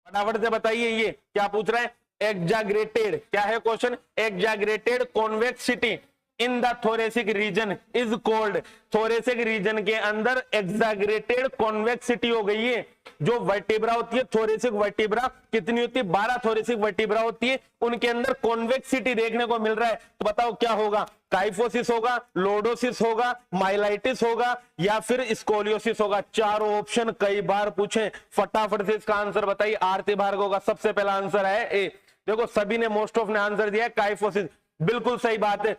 फटाफट से बताइए ये क्या पूछ रहा है। एग्जाग्रेटेड, क्या है question, exaggerated convexity in the thoracic region is called, thoracic region के अंदर एग्जाग्रेटेड कॉन्वेक्सिटी हो गई है। जो वर्टिब्रा होती है थोरेसिक वर्टिब्रा कितनी होती है, 12 थोरेसिक वर्टिब्रा होती है, उनके अंदर कॉन्वेक्सिटी देखने को मिल रहा है। तो बताओ क्या होगा, काइफोसिस होगा, लोडोसिस होगा, माइलाइटिस होगा या फिर स्कोलियोसिस होगा। चारों ऑप्शन कई बार पूछे, फटाफट से इसका आंसर बताइए। आरती भार्गव का सबसे पहला आंसर है ए। देखो सभी ने मोस्ट ऑफ ने आंसर दिया है काइफोसिस, बिल्कुल सही बात है।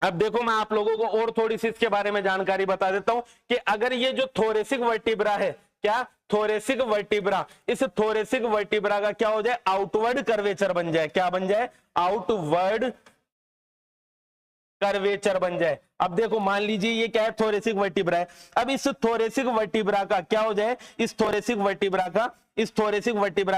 अब देखो मैं आप लोगों को और थोड़ी सी इसके बारे में जानकारी बता देता हूं कि अगर ये जो थोरेसिक वर्टिब्रा है, क्या थोरेसिक वर्टिब्रा, इस थोरेसिक वर्टिब्रा का क्या हो जाए, आउटवर्ड कर्वेचर बन जाए। क्या बन जाए, आउटवर्ड कर्वेचर बन जाए। अब देखो मान लीजिए ये क्या है, थोरेसिक वर्टिब्रा है। अब इस थोरेसिक वर्टिब्रा का क्या हो जाए, इस थोरेसिक वर्टिब्रा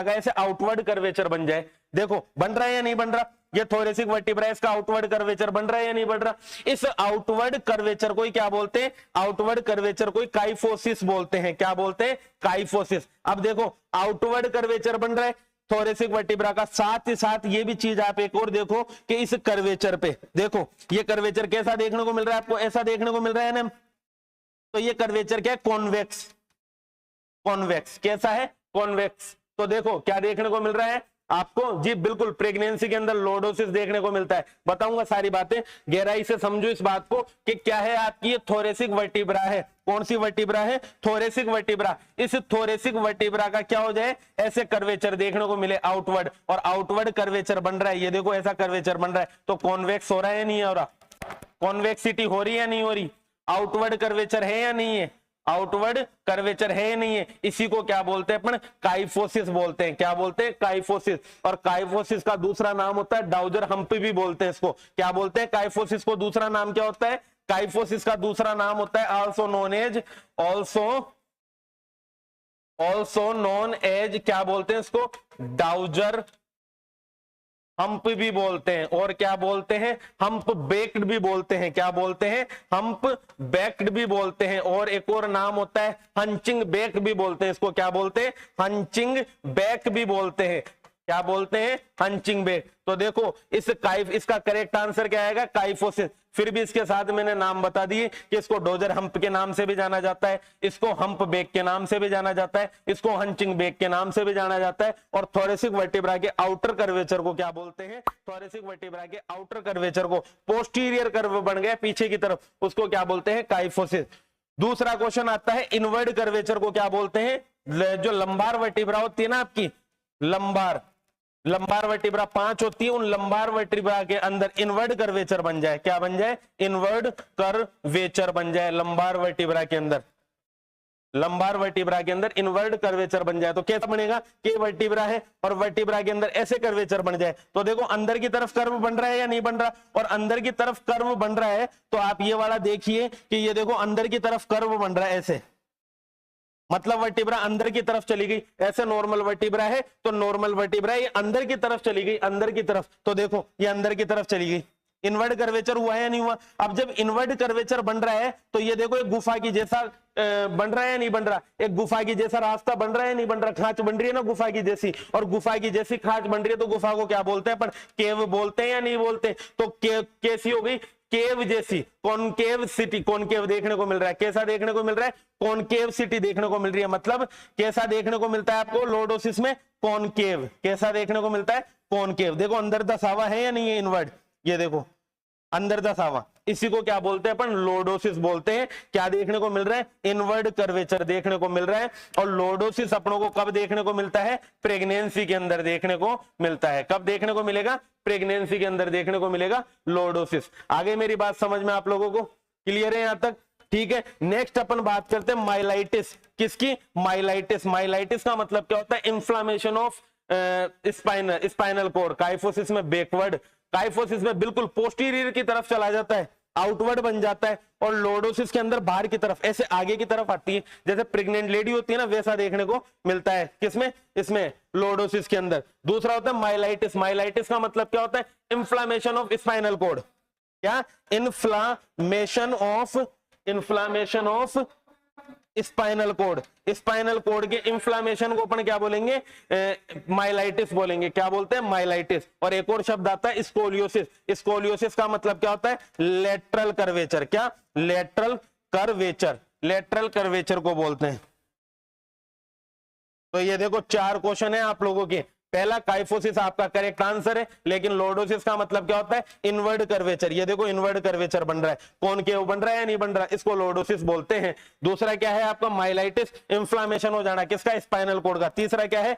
का ऐसे आउटवर्ड कर्वेचर बन जाए। देखो बन रहा है या नहीं बन रहा, ये थोरेसिक वर्टिब्रा है, इसका आउटवर्ड कर्वेचर बन रहा है या नहीं बन रहा। इस आउटवर्ड कर्वेचर को क्या बोलते हैं, आउटवर्ड कर्वेचर को काइफोसिस बोलते हैं। क्या बोलते हैं, काइफोसिस। अब देखो आउटवर्ड कर्वेचर बन रहा है थोरेसिक वर्टिब्रा का, साथ ही साथ ये भी चीज आप एक और देखो कि इस कर्वेचर पे देखो, ये कर्वेचर कैसा देखने को मिल रहा है आपको, ऐसा देखने को मिल रहा है ना। तो ये कर्वेचर क्या है, कॉन्वेक्स, कॉन्वेक्स कैसा है, कॉन्वेक्स। तो देखो क्या देखने को मिल रहा है आपको जी, बिल्कुल प्रेगनेंसी के अंदर लोडोसिस देखने को मिलता है। बताऊंगा सारी बातें, गहराई से समझो इस बात को कि क्या है आपकी ये थोरेसिक वर्टिब्रा है। कौन सी वर्टिब्रा है, थोरेसिक वर्टिब्रा। इस थोरेसिक वर्टिब्रा का क्या हो जाए, ऐसे कर्वेचर देखने को मिले आउटवर्ड, और आउटवर्ड कर्वेचर बन रहा है, ये देखो ऐसा कर्वेचर बन रहा है। तो कॉन्वेक्स हो रहा है या नहीं हो रहा, कॉन्वेक्सिटी हो रही है या नहीं हो रही, आउटवर्ड कर्वेचर है या नहीं है, आउटवर्ड कर्वेचर है नहीं है। इसी को क्या बोलते हैं अपन, काइफोसिस बोलते हैं। क्या बोलते हैं, काइफोसिस। और काइफोसिस का दूसरा नाम होता है डाउजर हम्प भी बोलते हैं इसको। क्या बोलते हैं, काइफोसिस को दूसरा नाम क्या होता है, काइफोसिस का दूसरा नाम होता है ऑल्सो नोन एज क्या बोलते हैं इसको, डाउजर हम्प भी बोलते हैं, और क्या बोलते हैं, हम्प बेक्ड भी बोलते हैं। क्या बोलते हैं, हम्प बेक्ड भी बोलते हैं। और एक और नाम होता है हंचिंग बैक भी बोलते हैं इसको। क्या बोलते हैं, हंचिंग बैक भी बोलते हैं। क्या बोलते हैं, हंचिंग बैक। तो देखो इसका करेक्ट आंसर क्या आएगा, काइफोसिस। फिर भी इसके साथ मैंने नाम बता दिए कि इसको डोजर हम्प के नाम से भी जाना जाता है, इसको हम्प बैक के नाम से भी जाना जाता है, इसको हंचिंग बैक के नाम से भी जाना जाता है। और थोरेसिक वर्टिब्रा के आउटर कर्वेचर को क्या बोलते हैं, थोरेसिक वर्टिब्रा के आउटर कर्वेचर को, पोस्टीरियर कर्व बन गया पीछे की तरफ, उसको क्या बोलते हैं, काइफोसिस। दूसरा क्वेश्चन आता है इनवर्ड कर्वेचर को क्या बोलते हैं। जो लंबार वर्टिब्रा होती है ना आपकी, लंबार वर्टिब्रा 5 होती है, उन लंबार वर्टिब्रा के अंदर इनवर्ड कर्वेचर बन जाए। क्या बन जाए, इनवर्ड कर्वेचर बन जाए लंबार वर्टिब्रा के अंदर, लंबार वर्टिब्रा के अंदर इनवर्ड कर्वेचर बन जाए। तो कैसा बनेगा, कि वर्टिब्रा है और वर्टिब्रा के अंदर ऐसे कर्वेचर बन जाए। तो देखो अंदर की तरफ कर्व बन रहा है या नहीं बन रहा, और अंदर की तरफ कर्व बन रहा है तो आप ये वाला देखिए कि ये देखो अंदर की तरफ कर्व बन रहा है ऐसे, मतलब वर्टिब्रा अंदर की तरफ चली गई। ऐसे नॉर्मल वर्टिब्रा है तो नॉर्मल वर्टिब्रा ये अंदर की तरफ चली गई, अंदर की तरफ। तो देखो ये अंदर की तरफ चली गई, इनवर्ड कर्वेचर हुआ है या नहीं हुआ। अब जब इनवर्ड कर्वेचर बन रहा है तो ये देखो एक गुफा की जैसा बन रहा है या नहीं बन रहा, एक गुफा की जैसा रास्ता बन रहा है या नहीं बन रहा, खांच बन रही है ना गुफा की जैसी, और गुफा की जैसी खांच बन रही है तो गुफा को क्या बोलते हैं अपन, केव बोलते हैं या नहीं बोलते। तो कैसी हो गई, केव जैसी, कॉनकेव सिटी, कॉनकेव देखने को मिल रहा है। कैसा देखने को मिल रहा है, कॉनकेव सिटी देखने को मिल रही है। मतलब कैसा देखने को मिलता है आपको लोडोसिस में, कॉनकेव। कैसा देखने को मिलता है, कॉनकेव। देखो अंदर दसावा है या नहीं है इनवर्ड, ये देखो अंदर दसावा, इसी को क्या बोलते हैं अपन, लोडोसिस बोलते हैं। क्या देखने को मिल रहा है, इनवर्ड कर्वेचर देखने को मिल रहा है। और लोडोसिस अपनों को कब देखने को मिलता है, प्रेगनेंसी के अंदर देखने को मिलता है। कब देखने को मिलेगा, प्रेगनेंसी के अंदर देखने को मिलेगा लोडोसिस। आगे मेरी बात समझ में आप लोगों को क्लियर है यहां तक, ठीक है। नेक्स्ट अपन बात करते हैं माइलाइटिस, किसकी, माइलाइटिस। माइलाइटिस का मतलब क्या होता है, inflammation of spinal core. Kyphosis में बैकवर्ड, काइफोसिस में बिल्कुल पोस्टीरियर की तरफ चला जाता है, आउटवर्ड बन जाता है। और लोडोसिस के अंदर बाहर की तरफ, ऐसे आगे की तरफ आती है, जैसे प्रेग्नेंट लेडी होती है ना, वैसा देखने को मिलता है। किसमें, इसमें लोडोसिस के अंदर। दूसरा होता है माइलाइटिस। माइलाइटिस का मतलब क्या होता है, इंफ्लामेशन ऑफ स्पाइनल कोड। क्या, inflammation of spinal cord. Spinal cord के इंफ्लामेशन को अपन क्या बोलेंगे? माइलाइटिस बोलेंगे। क्या बोलते हैं? माइलाइटिस। और एक और शब्द आता है स्कोलियोसिस। स्कोलियोसिस का मतलब क्या होता है? Lateral curvature. क्या? Lateral curvature. लेटरल कर्वेचर को बोलते हैं। तो ये देखो 4 क्वेश्चन है आप लोगों के। पहला काइफोसिस आपका करेक्ट आंसर है, लेकिन लॉर्डोसिस का मतलब क्या होता है? Inward curvature. ये देखो इनवर्ड कर्वेचर बन रहा है, कॉनकेव बन रहा है या नहीं बन रहा, इसको लॉर्डोसिस बोलते हैं। दूसरा क्या है आपका? माइलाइटिस, इंफ्लामेशन हो जाना किसका? स्पाइनल कोड का। तीसरा क्या है?